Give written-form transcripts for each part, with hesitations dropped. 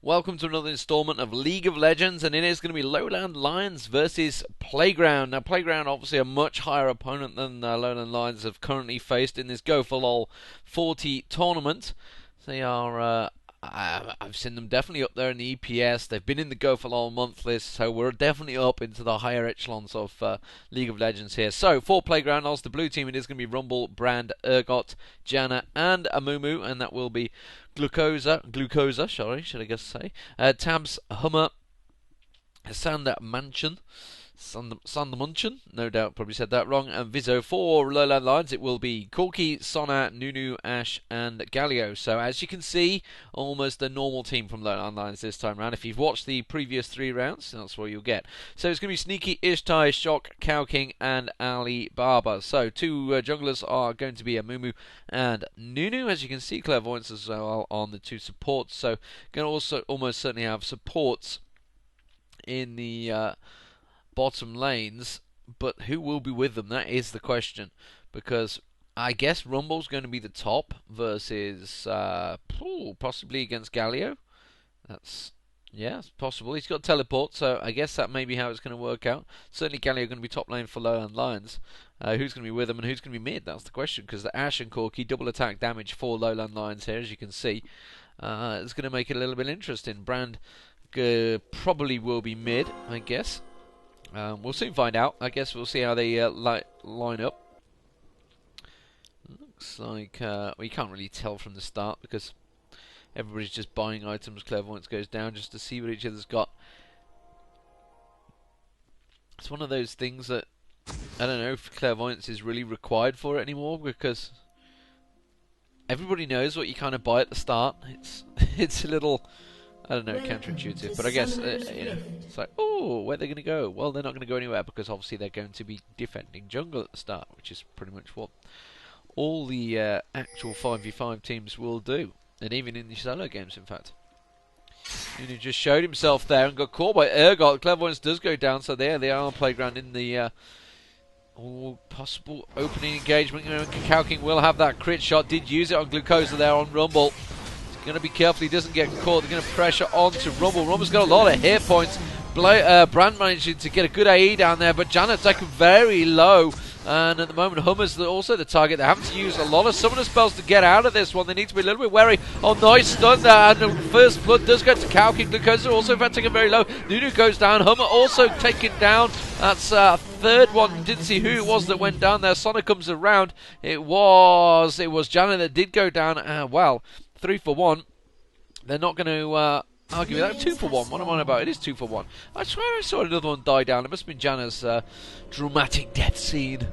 Welcome to another installment of League of Legends, and it is going to be LowLandLions versus Playground. Now, Playground obviously a much higher opponent than LowLandLions have currently faced in this Go4LoL 40 tournament. They are, I've seen them definitely up there in the EPS. They've been in the Go4LoL month list, so we're definitely up into the higher echelons of League of Legends here. So, for Playground, the blue team, it is going to be Rumble, Brand, Urgot, Janna, and Amumu, and that will be Glukosa, sorry, should I guess say. Tabzz, Hummer, SANDMAENNCHEN, no doubt, probably said that wrong. And viso. For LowLandLions, it will be Corki, Sona, Nunu, Ashe, and Galio. So as you can see, almost a normal team from LowLandLions this time around. If you've watched the previous 3 rounds, that's what you'll get. So it's going to be Sneaky, Ishtai, Sjokk, Cowking, and Alibabba. So 2 junglers are going to be Amumu and Nunu. As you can see, Clairvoyance as well on the 2 supports. So going to also almost certainly have supports in the bottom lanes, but who will be with them? That is the question, because I guess Rumble's going to be the top versus possibly against Galio. Yeah, it's possible. He's got teleport, so I guess that may be how it's going to work out. Certainly Galio going to be top lane for LowLandLions. Who's going to be with them and who's going to be mid? That's the question, because the Ashe and Corki double attack damage for LowLandLions here, as you can see. It's going to make it a little bit interesting. Brand probably will be mid, I guess. We'll soon find out. I guess we'll see how they line up. Looks like we can't really tell from the start because everybody's just buying items. Clairvoyance goes down just to see what each other's got. It's one of those things that I don't know if Clairvoyance is really required for it anymore, because everybody knows what you kind of buy at the start. It's a little, I don't know, counterintuitive, but I guess, it's like, oh, where are they going to go? Well, they're not going to go anywhere, because obviously they're going to be defending jungle at the start, which is pretty much what all the actual 5v5 teams will do, and even in the solo games, in fact. Nunu just showed himself there and got caught by Urgot. Clairvoyance does go down, so there they are on Playground in the possible opening engagement. Cowking will have that crit shot, did use it on Glukosa there on Rumble. Going to be careful he doesn't get caught. They're going to pressure onto Rumble. Rumble's got a lot of hit points. Brand managing to get a good AE down there, but Janna's taken very low. And at the moment, Hummer's also the target. They're having to use a lot of summoner spells to get out of this one. They need to be a little bit wary. Oh, nice stun there. And the first blood does go to Cowking. Glukosa also taken very low. Nunu goes down. Hummer also taken down. That's third one. Didn't see who it was that went down there. Sona comes around. It was Janna that did go down. Well, 3 for 1. They're not going to argue with that. 2 for 1. What am I on about? It is 2 for 1. I swear I saw another one die down. It must have been Janna's dramatic death scene.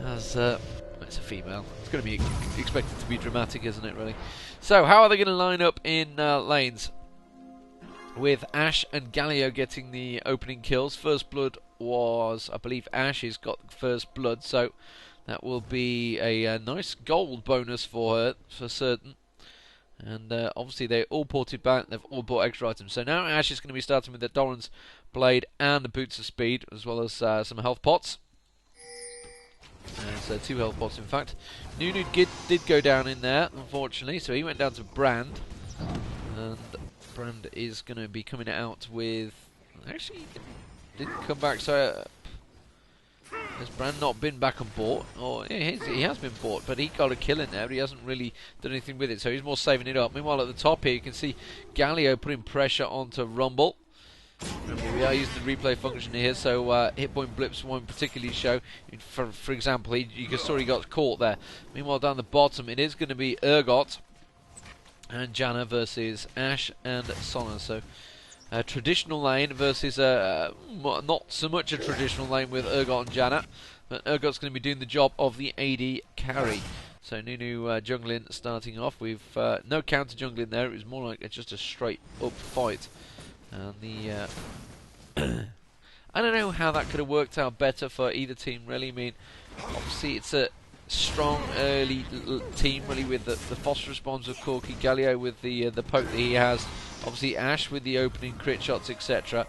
As it's a female. It's going to be expected to be dramatic, isn't it, really? So, how are they going to line up in lanes? With Ashe and Galio getting the opening kills. First blood was, I believe, Ashe's got first blood, so that will be a nice gold bonus for her, for certain. And obviously they all ported back, they've all bought extra items. So now Ashe is going to be starting with the Doran's Blade and the Boots of Speed, as well as some health pots. So 2 health pots, in fact. Nunu did go down in there, unfortunately, so he went down to Brand. And Brand is going to be coming out with... Actually, he didn't come back, so... Has Brand not been back and bought? Or he has been bought, but he got a kill in there, but he hasn't really done anything with it, so he's more saving it up. Meanwhile, at the top here, you can see Galio putting pressure onto Rumble. Remember, we are using the replay function here, so hit point blips won't particularly show. For example, you saw he got caught there. Meanwhile, down the bottom, it is going to be Urgot and Janna versus Ashe and Sona. So a traditional lane versus not so much a traditional lane with Urgot and Janna, but Urgot's going to be doing the job of the AD carry. So Nunu jungling starting off with no counter jungling there. It was more like just a straight up fight. And the I don't know how that could have worked out better for either team, really. I mean, obviously it's a strong early team, really, with the phosphorus bombs of Corki, Galio with the poke that he has. Obviously Ashe with the opening crit shots, etc.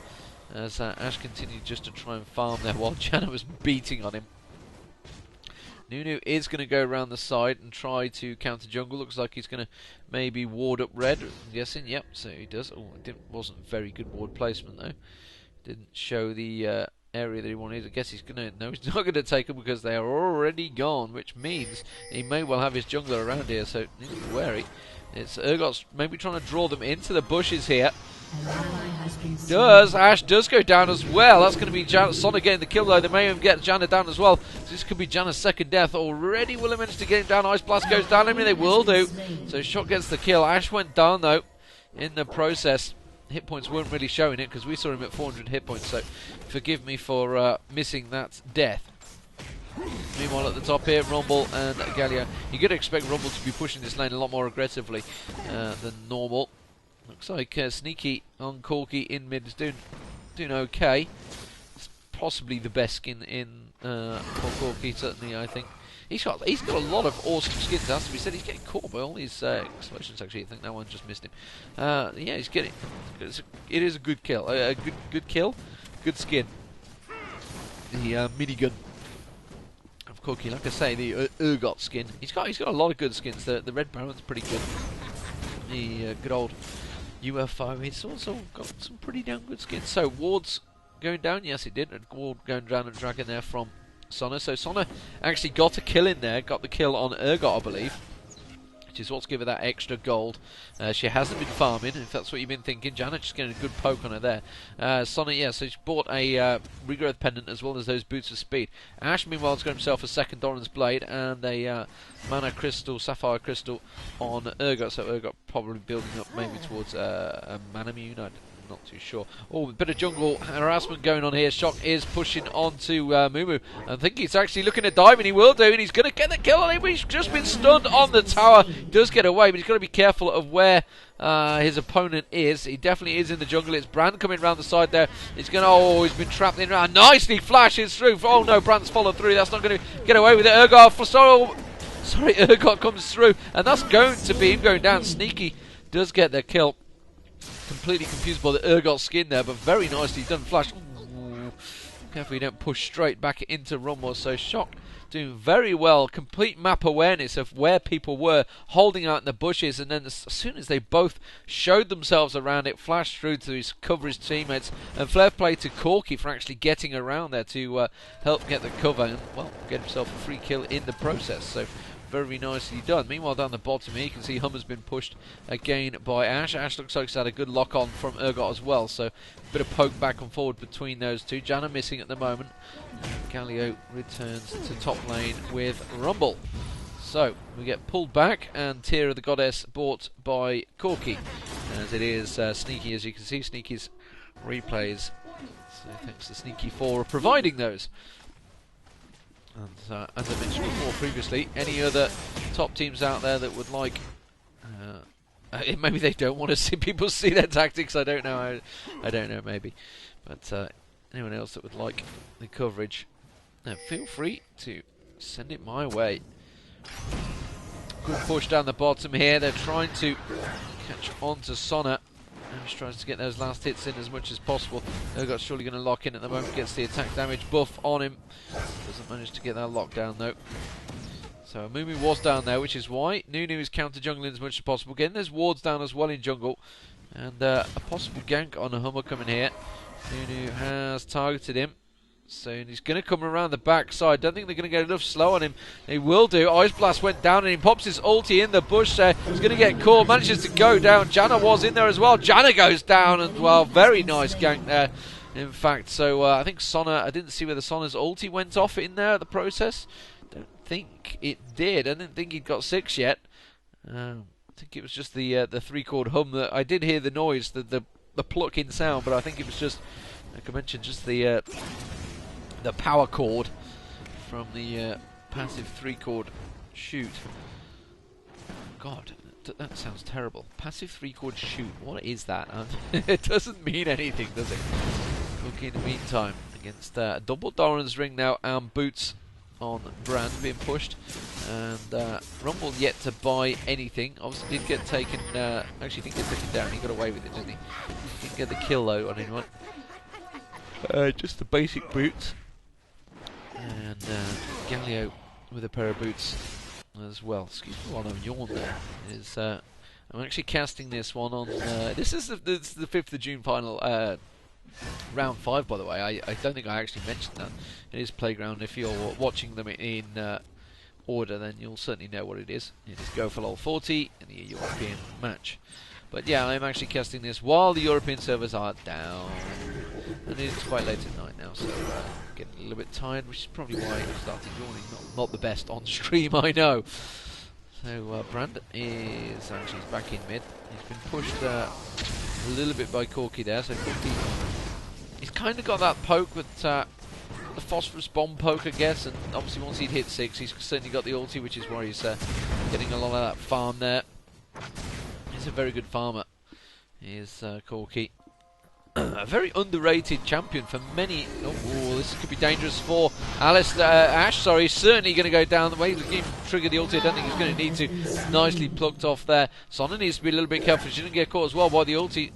As Ashe continued just to try and farm there while Janna was beating on him. Nunu is going to go around the side and try to counter jungle. Looks like he's going to maybe ward up red. I'm guessing, yep, so he does. Oh, wasn't very good ward placement though. Didn't show the area that he wanted. I guess he's going to. No, he's not going to take them because they are already gone, which means he may well have his jungler around here. So need to be wary. It's Urgot's maybe trying to draw them into the bushes here. Ashe does go down as well. That's going to be Sona getting the kill though. They may even get Janna down as well. So this could be Janna's second death already. Will they manage to get him down? Ice Blast goes down. I mean, they will do. So sjokk gets the kill. Ashe went down though in the process. Hit points weren't really showing it because we saw him at 400 hit points. So forgive me for missing that death. Meanwhile, at the top here, Rumble and Galio. You're going to expect Rumble to be pushing this lane a lot more aggressively than normal. Looks like Sneaky on Corki in mid is doing okay. It's possibly the best skin in for Corki, certainly, I think. He's got a lot of awesome skins, has to be said. He's getting caught by all these explosions, actually. I think that one just missed him. Yeah, he's getting... It is a good kill. A good kill. Good skin. The minigun of Corki. Like I say, the Urgot skin. He's got a lot of good skins. The Red Baron's pretty good. The good old UFO. It's also got some pretty damn good skins. So, wards going down. Yes, it did. A ward going down and dragon there from Sona. So Sona actually got a kill in there. Got the kill on Urgot, I believe. Which is what's given her that extra gold. She hasn't been farming, if that's what you've been thinking. Janna just getting a good poke on her there. Sona, yeah, so she bought a regrowth pendant as well as those boots of speed. Ashe, meanwhile, has got himself a second Doran's blade and a mana crystal, sapphire crystal on Urgot. So Urgot probably building up maybe towards a mana immune. I'm not too sure. Oh, a bit of jungle harassment going on here. Sjokk is pushing on to Amumu. I think he's actually looking to dive, and he will do, and he's going to get the kill on him. He's just been stunned on the tower. He does get away, but he's got to be careful of where his opponent is. He definitely is in the jungle. It's Brand coming around the side there. He's going to... Oh, he's been trapped in. Nicely flashes through. Oh, no, Brand's followed through. That's not going to get away with it. Urgot comes through, and that's going to be him going down. Sneaky does get the kill. Completely confused by the Urgot skin there, but very nicely done. Flash. Ooh. Careful you don't push straight back into Rumble. So sjokk doing very well. Complete map awareness of where people were, holding out in the bushes, and then as soon as they both showed themselves around it, flashed through to cover his teammates. And fair play to Corki for actually getting around there to help get the cover and, well, get himself a free kill in the process. So very nicely done. Meanwhile, down the bottom here, you can see Hummer's been pushed again by Ashe. Ashe looks like he's had a good lock on from Urgot as well, so a bit of poke back and forward between those two. Janna missing at the moment. Galio returns to top lane with Rumble. So, we get pulled back, and Tear of the Goddess bought by Corki. As it is Sneaky, as you can see, Sneaky's replays. So thanks to Sneaky for providing those. And as I mentioned before previously, any other top teams out there that would like... maybe they don't want to see people see their tactics, I don't know. I don't know, maybe. But anyone else that would like the coverage, feel free to send it my way. Good push down the bottom here. They're trying to catch on to Sona. Just tries to get those last hits in as much as possible. Urgot's surely going to lock in at the moment. Gets the attack damage buff on him. Doesn't manage to get that lockdown though. So Amumu was down there, which is why Nunu is counter jungling as much as possible. Getting those wards down as well in jungle. And a possible gank on a Hummer coming here. Nunu has targeted him. So he's going to come around the back side. Don't think they're going to get enough slow on him. He will do. Ice Blast went down and he pops his ulti in the bush there. He's going to get caught. Manages to go down. Janna was in there as well. Janna goes down as well. Very nice gank there, in fact. So I think Sona... I didn't see whether Sona's ulti went off in there at the process. Don't think it did. I didn't think he'd got 6 yet. I think it was just the 3-chord hum. That I did hear the noise, the pluck-in sound, but I think it was just, like I mentioned, just the power chord from the passive 3-chord shoot. God, that sounds terrible. Passive 3-chord shoot. What is that? It doesn't mean anything, does it? Corki in the meantime against double Doran's ring now and boots on Brand being pushed, and Rumble yet to buy anything. Obviously did get taken. Actually, didn't get taken down. He got away with it, didn't he? Didn't get the kill though on anyone. Just the basic boots. And Galio with a pair of boots as well. Excuse me while I yawn there. I'm actually casting this one on... this is the 5th of June final... round 5, by the way. I don't think I actually mentioned that. It is Playground. If you're watching them in order, then you'll certainly know what it is. It is Go4LoL 40 in the European match. But yeah, I'm actually casting this while the European servers are down. And it's quite late at night now, so getting a little bit tired, which is probably why I started yawning. Not the best on stream, I know. So Brand is actually back in mid. He's been pushed a little bit by Corki there, so Corki, he's kind of got that poke with the phosphorus bomb poke, I guess, and obviously once he'd hit 6, he's certainly got the ulti, which is where he's getting a lot of that farm there. He's a very good farmer, is Corki. A very underrated champion for many. Oh, this could be dangerous for Ashe. Sorry, certainly going to go down the way. He's going to trigger the ulti. I don't think he's going to need to. Nicely plucked off there. Sona needs to be a little bit careful. She didn't get caught as well by the ulti.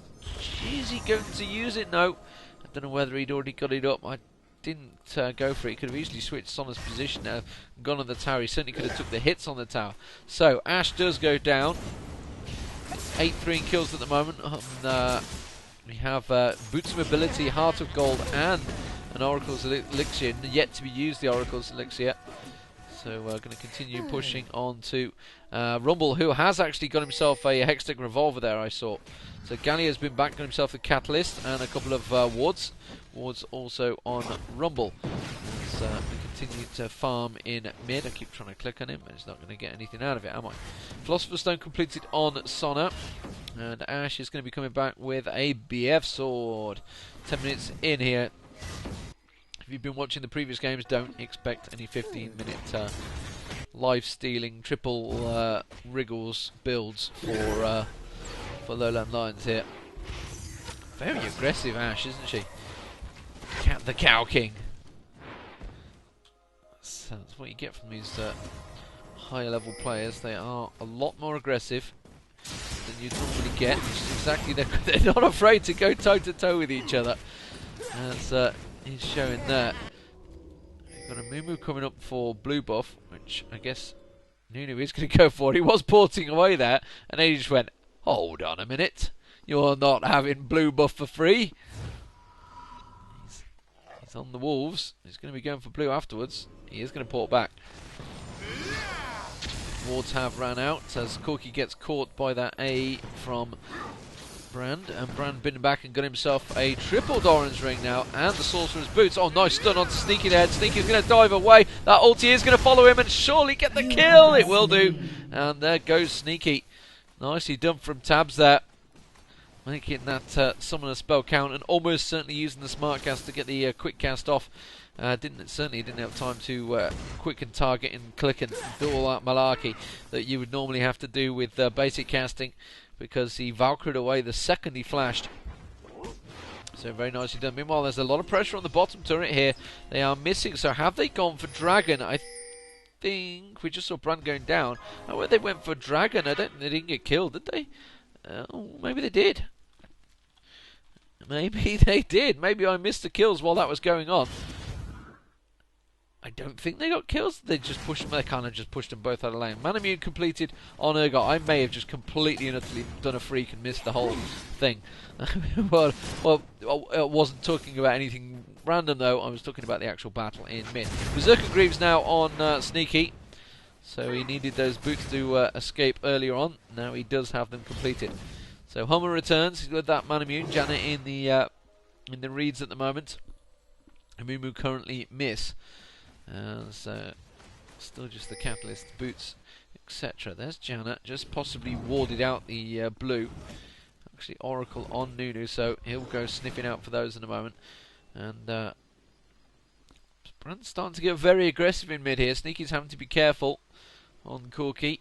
Is he going to use it? No. I don't know whether he'd already got it up. I didn't go for it. He could have easily switched Sona's position now. Gone on the tower. He certainly could have took the hits on the tower. So Ashe does go down. 8-3 kills at the moment. We have Boots of Ability, Heart of Gold, and an Oracle's Elixir. Yet to be used, the Oracle's Elixir. So we're going to continue pushing on to Rumble, who has actually got himself a Hextech Revolver there, I saw. So Galio's been back, got himself a Catalyst and a couple of wards. Wards also on Rumble. As we continue to farm in mid. I keep trying to click on him, but he's not going to get anything out of it, am I? Philosopher's Stone completed on Sona. And Ashe is going to be coming back with a BF sword. 10 minutes in here. If you've been watching the previous games, don't expect any 15-minute life stealing triple wriggles builds for LowLandLions here. Very aggressive Ashe, isn't she? The Cowking. So that's what you get from these higher level players. They are a lot more aggressive than you'd normally get, which is exactly they're not afraid to go toe to toe with each other, as he's showing that. We've got a Amumu coming up for blue buff, which I guess Nunu is going to go for. He was porting away there, and then he just went, hold on a minute, you're not having blue buff for free. He's on the wolves. He's going to be going for blue afterwards. He is going to port back. Wards have ran out as Corki gets caught by that A from Brand, and Brand been back and got himself a triple Doran's ring now, and the Sorcerer's Boots. Oh, nice stun on Sneaky there. Sneaky's going to dive away. That ulti is going to follow him and surely get the kill. It will do. And there goes Sneaky. Nicely done from Tabzz there. Making that summoner spell count, and almost certainly using the smart cast to get the quick cast off. Certainly didn't have time to quick and target and click and do all that malarkey that you would normally have to do with basic casting, because he Valkyried away the second he flashed. So very nicely done. Meanwhile, there's a lot of pressure on the bottom turret here. They are missing. So have they gone for Dragon? I think we just saw Brand going down. Oh, well, they went for Dragon. They didn't get killed, did they? Oh, maybe they did. Maybe they did. Maybe I missed the kills while that was going on. I don't think they got kills. They just pushed them. They kind of just pushed them both out of lane. Man immune completed on Urgot. I may have just completely and utterly done a freak and missed the whole thing. well, I wasn't talking about anything random though. I was talking about the actual battle in mid. Berserker Greaves now on Sneaky. So he needed those boots to escape earlier on. Now he does have them completed. So Hummer returns with that man immune. Janna in the reeds at the moment. Amumu currently miss. So still just the catalyst, boots, etc. There's Janna, just possibly warded out the blue. Actually Oracle on Nunu, so he'll go sniffing out for those in a moment. And Brand's starting to get very aggressive in mid here. Sneaky's having to be careful on Corki.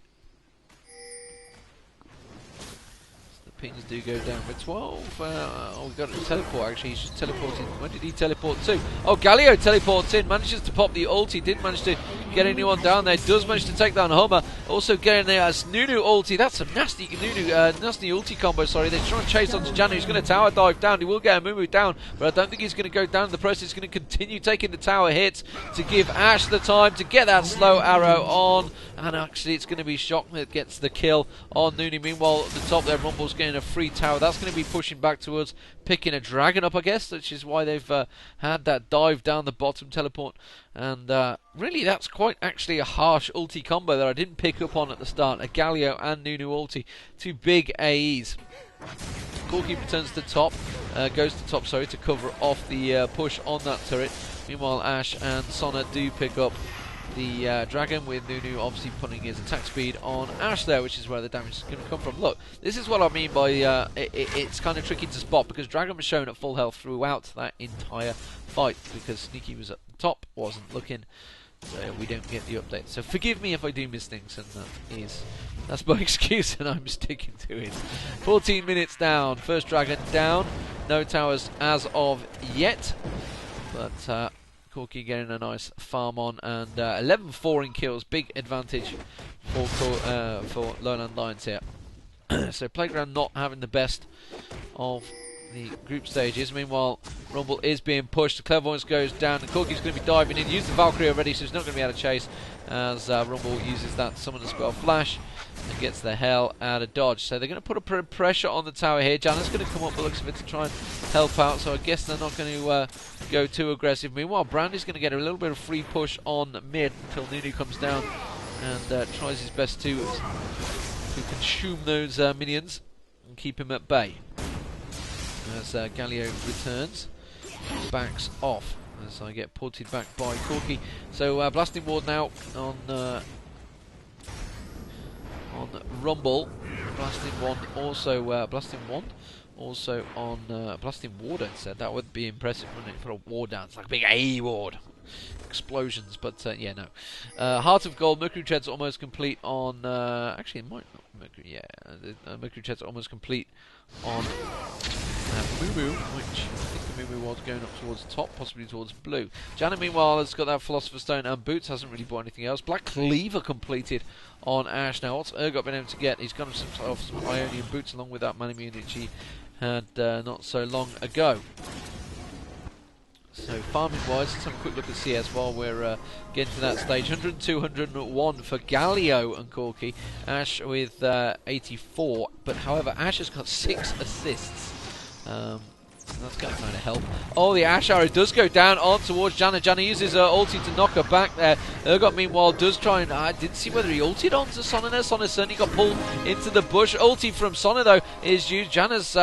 Pings do go down for 12. Oh, we got a teleport actually. He's just teleported. Where did he teleport to? Oh, Galio teleports in. Manages to pop the ulti. Didn't manage to get anyone down there. Does manage to take down Hummer. Also getting there as Nunu ulti. That's a nasty nasty ulti combo, sorry. They're trying to chase onto Janna. He's going to tower dive down. He will get Amumu down, but I don't think he's going to go down in the process. He's going to continue taking the tower hits to give Ashe the time to get that slow arrow on. And actually, it's going to be Sjokk that gets the kill on Nunu. Meanwhile, at the top there, Rumble's getting a free tower. That's going to be pushing back towards picking a dragon up, I guess, which is why they've had that dive down the bottom teleport. And really, that's quite actually a harsh ulti combo that I didn't pick up on at the start. A Galio and Nunu ulti. Two big AEs. Corki returns to top, goes to top, sorry, to cover off the push on that turret. Meanwhile, Ashe and Sona do pick up the dragon, with Nunu obviously putting his attack speed on Ashe there, which is where the damage is going to come from. Look, this is what I mean by it's kind of tricky to spot, because Dragon was shown at full health throughout that entire fight, because Sneaky was at the top, wasn't looking, so we don't get the update. So forgive me if I do miss things, and that's my excuse, and I'm sticking to it. 14 minutes down, first dragon down, no towers as of yet, but Corki getting a nice farm on, and 11-4 in kills, big advantage for LowLandLions here. So Playground not having the best of the group stages. Meanwhile, Rumble is being pushed. The Clairvoyance goes down. And Corki's going to be diving in. Used the Valkyrie already, so he's not going to be able to chase. As Rumble uses that Summoner Spell Flash and gets the hell out of dodge. So they're going to put a pressure on the tower here. Janna's going to come up, by the looks of it, to try and help out. So I guess they're not going to go too aggressive. Meanwhile, Brandy's going to get a little bit of free push on mid until Nunu comes down and tries his best to consume those minions and keep him at bay. As Galio returns, backs off as I get ported back by Corki. So Blasting Ward now on Rumble. Blasting Wand also on Blasting Ward instead. That would be impressive, wouldn't it? Put a ward down. It's like a big A ward. Explosions, but yeah, no. Heart of Gold, Mercury Tread's almost complete on. Actually, it might not. Mercury, yeah. Mercury Tread's almost complete on Amumu, which I think the Amumu was going up towards top, possibly towards blue. Janna, meanwhile, has got that Philosopher's Stone, and Boots hasn't really bought anything else. Black Cleaver completed on Ashe. Now, what's Urgot been able to get? He's got himself some Ionian Boots along with that Manimune which he had not so long ago. So farming wise, let's have a quick look at CS while we're getting to that stage. 102, 101 for Galio and Corki. Ashe with 84, but however, Ashe has got 6 assists. That's going to kind of help. Oh, the Ashe arrow does go down on towards Janna. Janna uses her ulti to knock her back there. Urgot, meanwhile, does try and... I didn't see whether he ulted onto Sona there. Sona certainly got pulled into the bush. Ulti from Sona, though, is used. Janna's...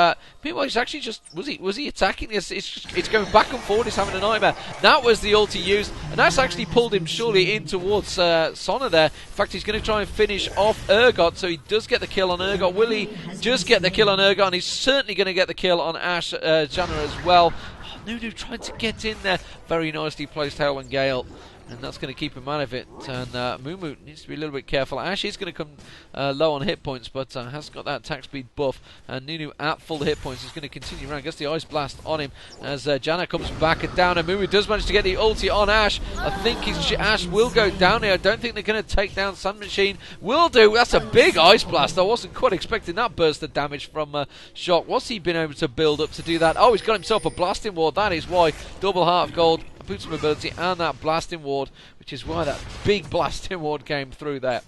meanwhile, he's actually just... Was he attacking this? It's going back and forward. He's having a nightmare. That was the ulti used. And that's actually pulled him surely in towards Sona there. In fact, he's going to try and finish off Urgot. So he does get the kill on Urgot. Will he just get the kill on Urgot? And he's certainly going to get the kill on Ashe... Janna as well. Oh, Nunu trying to get in there. Very nicely placed Hail and Gale, and that's going to keep him out of it. And Mumu needs to be a little bit careful. Ashe is going to come low on hit points, but has got that attack speed buff. And Nunu at full hit points is going to continue around. Gets the Ice Blast on him as Janna comes back and down. And Mumu does manage to get the ulti on Ashe. I think Ashe will go down here. I don't think they're going to take down SANDMAENNCHEN. Will do. That's a big Ice Blast. I wasn't quite expecting that burst of damage from Sjokk. What's he been able to build up to do that? Oh, he's got himself a Blasting Ward. That is why. Double Heart of Gold, Boots of Mobility, and that Blasting Ward, which is why that big Blasting Ward came through there.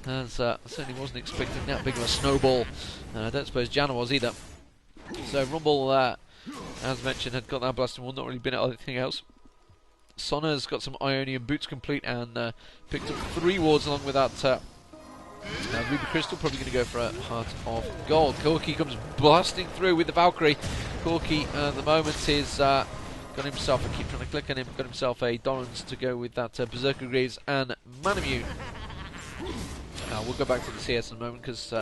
As I certainly wasn't expecting that big of a snowball. I don't suppose Janna was either. So Rumble, as mentioned, had got that Blasting Ward, not really been at anything else. Sona's got some Ionian Boots complete and picked up 3 wards along with that Ruby Crystal. Probably going to go for a Heart of Gold. Corki comes blasting through with the Valkyrie. Corki at the moment is... got himself, I keep trying to click on him, got himself a Donans to go with that Berserker Greaves and Manimune. We'll go back to the CS in a moment because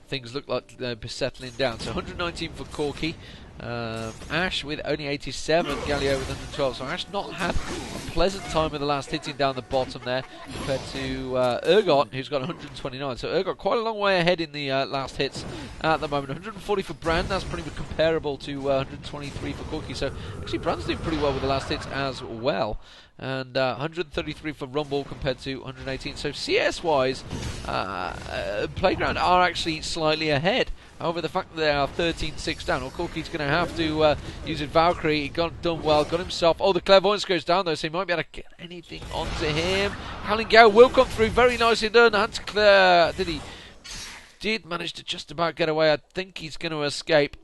things look like they're settling down. So 119 for Corki, Ashe with only 87, Galio with 112. So Ashe not had a pleasant time with the last hitting down the bottom there compared to Urgot, who's got 129. So Urgot quite a long way ahead in the last hits at the moment. 140 for Brand, that's pretty much comparable to 123 for Corki. So actually Brand's doing pretty well with the last hits as well. And 133 for Rumble compared to 118. So CS-wise, Playground are actually slightly ahead. However, the fact that they are 13-6 down, well, Corki's going to have to use his Valkyrie. He done well, got himself. Oh, the Clairvoyance goes down though, so he might be able to get anything onto him. Gao will come through, very nicely done. Claire, did manage to just about get away. I think he's going to escape.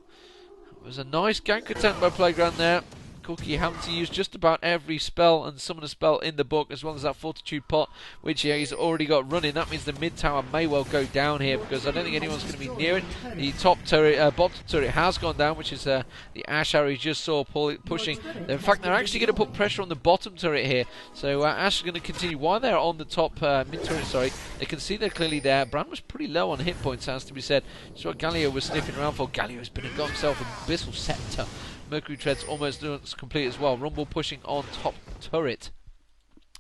It was a nice gank attempt by Playground there. Corki having to use just about every spell and summon a spell in the book, as well as that Fortitude pot, which he's already got running. That means the mid tower may well go down here, because I don't think anyone's going to be near it. The top turret, bottom turret has gone down, which is the Ashe arrow you just saw pushing. In fact, they're actually going to put pressure on the bottom turret here. So Ashe is going to continue while they're on the top mid turret. Sorry, they can see they're clearly there. Brand was pretty low on hit points, has to be said. That's what Galio was sniffing around for. Galio has got himself an Abyssal Scepter. Mercury Tread's almost complete as well. Rumble pushing on top turret.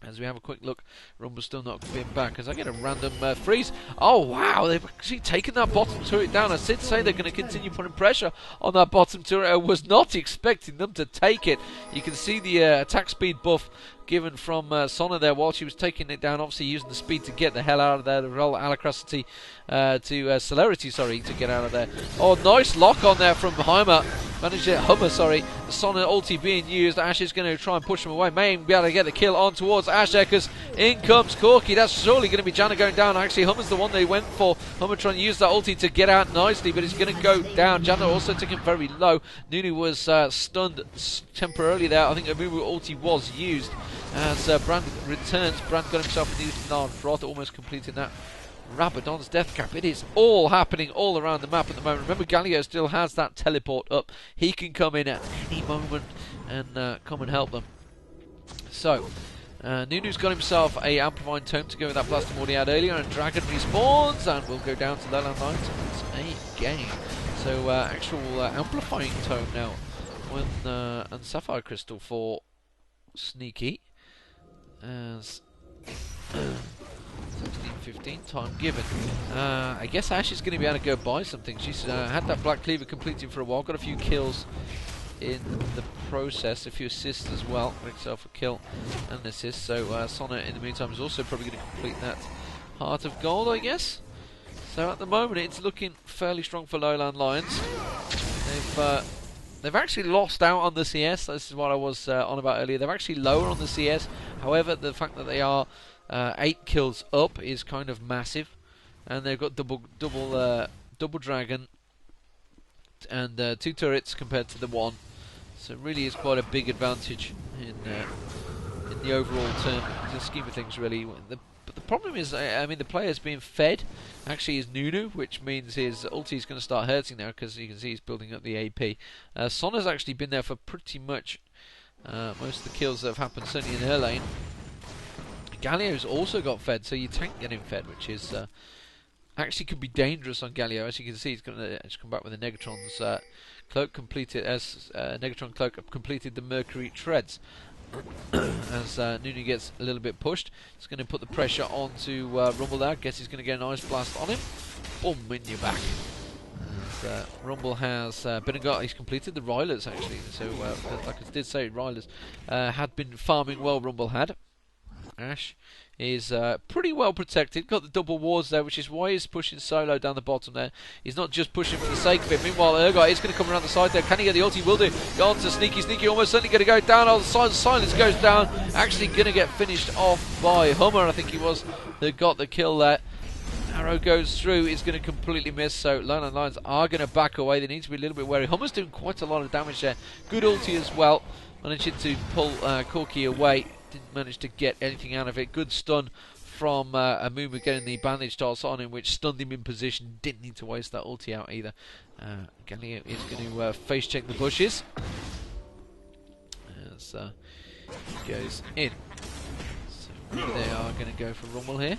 As we have a quick look, Rumble's still not being back. As I get a random freeze. Oh wow, they've actually taken that bottom turret down. I did say they're going to continue putting pressure on that bottom turret. I was not expecting them to take it. You can see the attack speed buff given from Sona there while she was taking it down, obviously using the speed to get the hell out of there, the roll Alacrity to Celerity, sorry, to get out of there. Oh, nice lock on there from Hummer. Managed it, the Sona ulti being used. Ashe is going to try and push him away. May be able to get the kill on towards Ashe there, because in comes Corki. That's surely going to be Janna going down. Actually, Hummer's the one they went for. Hummer trying to use that ulti to get out nicely, but it's going to go down. Janna also took him very low. Nunu was stunned temporarily there. I think Amumu ulti was used. As Brand returns, Brand got himself a new Nard Froth, almost completing that Rabadon's death cap. It is all happening all around the map at the moment. Remember, Galio still has that teleport up. He can come in at any moment and come and help them. So, Nunu's got himself a Amplifying Tome to go with that Blast Him he had earlier, and Dragon respawns and will go down to LowLandLions again. So, actual Amplifying Tome now and Sapphire Crystal for Sneaky. As 16-15 time given. I guess Ashe is going to be able to go buy something. She's had that Black Cleaver completing for a while, got a few kills in the process, a few assists as well, got herself a kill and an assist. So Sona in the meantime is also probably going to complete that Heart of Gold, I guess. So at the moment it's looking fairly strong for LowLandLions. They've actually lost out on the CS. This is what I was on about earlier. They're actually lower on the CS. However, the fact that they are 8 kills up is kind of massive, and they've got double dragon and 2 turrets compared to the 1. So it really is quite a big advantage in the overall term, the scheme of things, really. But the problem is, I mean, the player's being fed actually is Nunu, which means his ulti is going to start hurting now, because you can see he's building up the AP. Sona's actually been there for pretty much most of the kills that have happened, certainly in her lane. Galio's also got fed, so your tank getting fed, which is actually could be dangerous on Galio. As you can see, he's going to come back with a Negatron's cloak completed, as Negatron cloak completed the Mercury Treads. As Nunu gets a little bit pushed, it's going to put the pressure onto Rumble there. Guess he's going to get a nice blast on him. Boom, in your back. And, Rumble has he's completed the Rylers actually. So, like I did say, Rylers had been farming well. Rumble had. Ashe is pretty well protected, got the double wards there, which is why he's pushing solo down the bottom there. He's not just pushing for the sake of it. Meanwhile, Urgot is going to come around the side there. Can he get the ulti? Will do. Go on to Sneaky. Sneaky almost certainly going to go down. Oh, the silence goes down. Actually going to get finished off by Hummer, I think he was, that got the kill there. Arrow goes through, is going to completely miss, so LowLandLions are going to back away. They need to be a little bit wary. Hummer's doing quite a lot of damage there. Good ulti as well. Managing to pull Corki away. Didn't manage to get anything out of it. Good stun from Amumu getting the bandage darts on him, which stunned him in position. Didn't need to waste that ulti out either. Galio is going to face check the bushes as he goes in. So maybe they are going to go for Rumble here.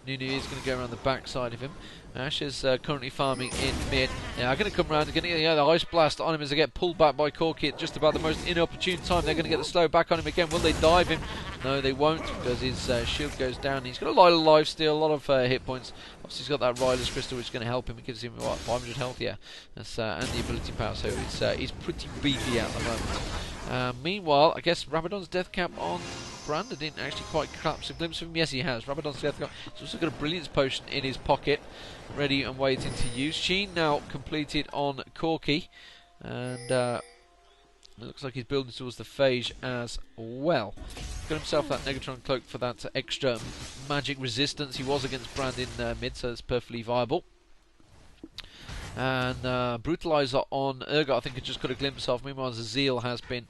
Nunu is going to go around the back side of him. Ashe is currently farming in mid. Yeah, I'm going to come around and get the Ice Blast on him as they get pulled back by Corki at just about the most inopportune time. They're going to get the slow back on him again. Will they dive him? No, they won't, because his shield goes down. He's got a lot of life steal, a lot of hit points. Obviously, he's got that Rider's Crystal, which is going to help him. It gives him, what, 500 health? Yeah, that's, and the ability power, so he's pretty beefy at the moment. Meanwhile, I guess Rabadon's death cap on Brand. I didn't actually quite catch a glimpse of him. Yes, he has. Rabadon's death cap. He's also got a Brilliance Potion in his pocket, ready and waiting to use. Sheen now completed on Corki, and it looks like he's building towards the Phage as well. Got himself that Negatron Cloak for that extra magic resistance. He was against Brand in mid, so it's perfectly viable. And Brutalizer on Urgot, I think I just got a glimpse of. Meanwhile, Zazil has been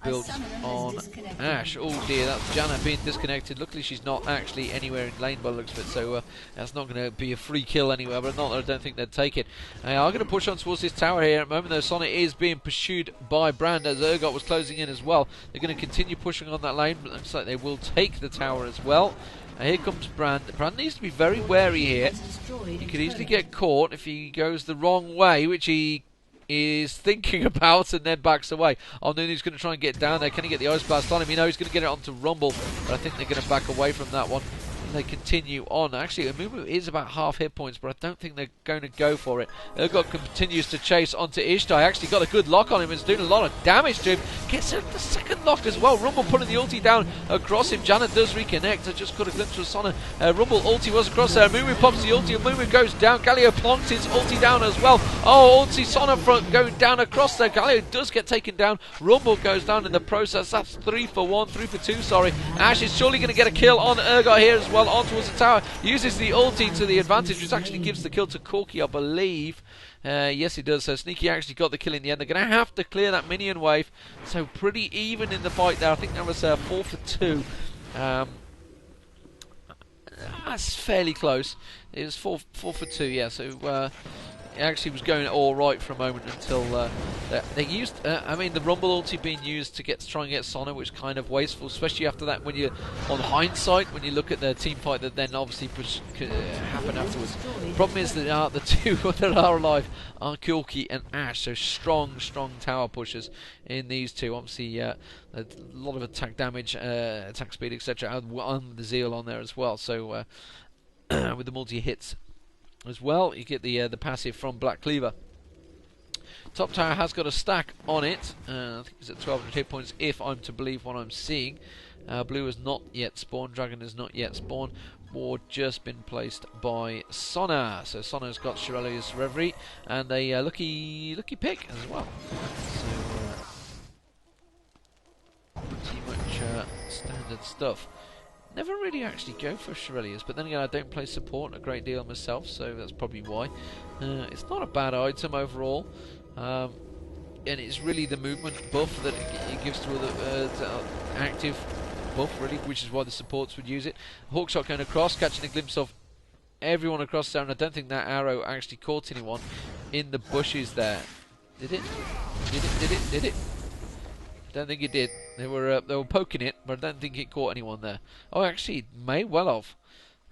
built on Ashe. Oh dear, that's Janna being disconnected. Luckily she's not actually anywhere in lane by the looks of it, so that's not going to be a free kill anywhere, but not that I don't think they'd take it. I'm going to push on towards this tower here at the moment, though. Sona is being pursued by Brand as Urgot was closing in as well. They're going to continue pushing on that lane, but it looks like they will take the tower as well. Here comes Brand. Brand needs to be very wary here. He could easily get caught if he goes the wrong way, which he is thinking about, and then backs away. Oh, Nunu's going to try and get down there. Can he get the Ice Blast on him? You know he's going to get it onto Rumble, but I think they're going to back away from that one. They continue on. Actually, Amumu is about half hit points, but I don't think they're going to go for it. Urgot continues to chase onto Ishtai. Actually got a good lock on him. It's doing a lot of damage to him. Gets the second lock as well. Rumble putting the ulti down across him. Janna does reconnect. I just got a glimpse of Sona. Rumble ulti was across there. Amumu pops the ulti. Amumu goes down. Galio plonks his ulti down as well. Oh, ulti Sona front going down across there. Galio does get taken down. Rumble goes down in the process. That's 3 for 2, sorry. Ashe is surely going to get a kill on Urgot here as well. On towards the tower, uses the ulti to the advantage, which actually gives the kill to Corki, I believe. Yes, he does. So Sneaky actually got the kill in the end. They're going to have to clear that minion wave. So pretty even in the fight there. I think that was 4 for 2. That's fairly close. It was 4 for 2, yeah. So it actually was going all right for a moment until they used. I mean, the Rumble ulti being used to try and get Sona, which is kind of wasteful, especially after that. When you, on hindsight, when you look at the team fight that then obviously happened afterwards. The problem is that the two that are alive are Corki and Ashe, so strong tower pushers in these two. Obviously, a lot of attack damage, attack speed, etc. And the Zeal on there as well. So with the multi hits as well, you get the passive from Black Cleaver. Top tower has got a stack on it. I think it's at 1200 hit points, if I'm to believe what I'm seeing. Blue has not yet spawned. Dragon has not yet spawned. Ward just been placed by Sona. So Sona's got Shirelia's Reverie and a lucky pick as well. So pretty much standard stuff. Never really actually go for Shirelia's, but then again I don't play support a great deal myself, so that's probably why. It's not a bad item overall, and it's really the movement buff that it gives to other active buff really, which is why the supports would use it. Hawkshot going across, catching a glimpse of everyone across there, and I don't think that arrow actually caught anyone in the bushes there. Did it? Did it? I don't think it did. They were poking it, but I don't think it caught anyone there. Oh, actually, it may well have.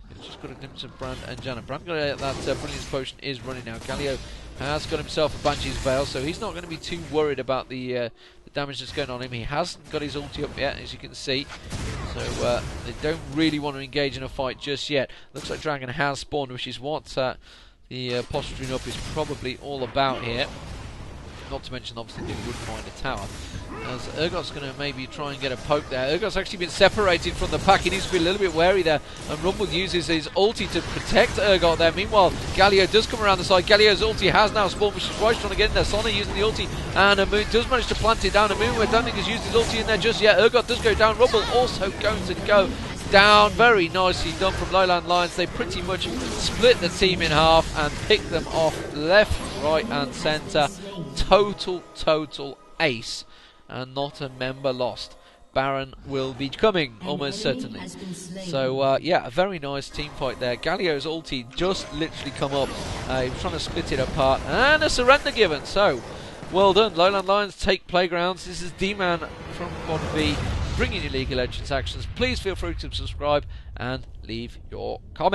It's just got a glimpse of Brand and Janna. Brand got that Brilliance Potion is running now. Galio has got himself a Banshee's Veil, so he's not going to be too worried about the damage that's going on him. He hasn't got his ulti up yet, as you can see. So they don't really want to engage in a fight just yet. Looks like Dragon has spawned, which is what the posturing up is probably all about here. Not to mention, obviously, they wouldn't mind a tower. As Urgot's going to maybe try and get a poke there. Urgot's actually been separated from the pack. He needs to be a little bit wary there. And Rumble uses his ulti to protect Urgot there. Meanwhile, Galio does come around the side. Galio's ulti has now spawned, which is why he's trying to get in there. Sona using the ulti. And Amumu does manage to plant it down. Amumu, I don't think has used his ulti in there just yet. Urgot does go down. Rumble also going to go down. Very nicely done from LowLandLions. They pretty much split the team in half and picked them off left, right and centre. Total ace, and not a member lost. Baron will be coming, almost certainly. So, yeah, a very nice team fight there. Galio's ulti just literally come up. He was trying to split it apart, and a surrender given. So, well done. LowLandLions take Playgrounds. This is Deman from Quad B, bringing you League of Legends actions. Please feel free to subscribe and leave your comments.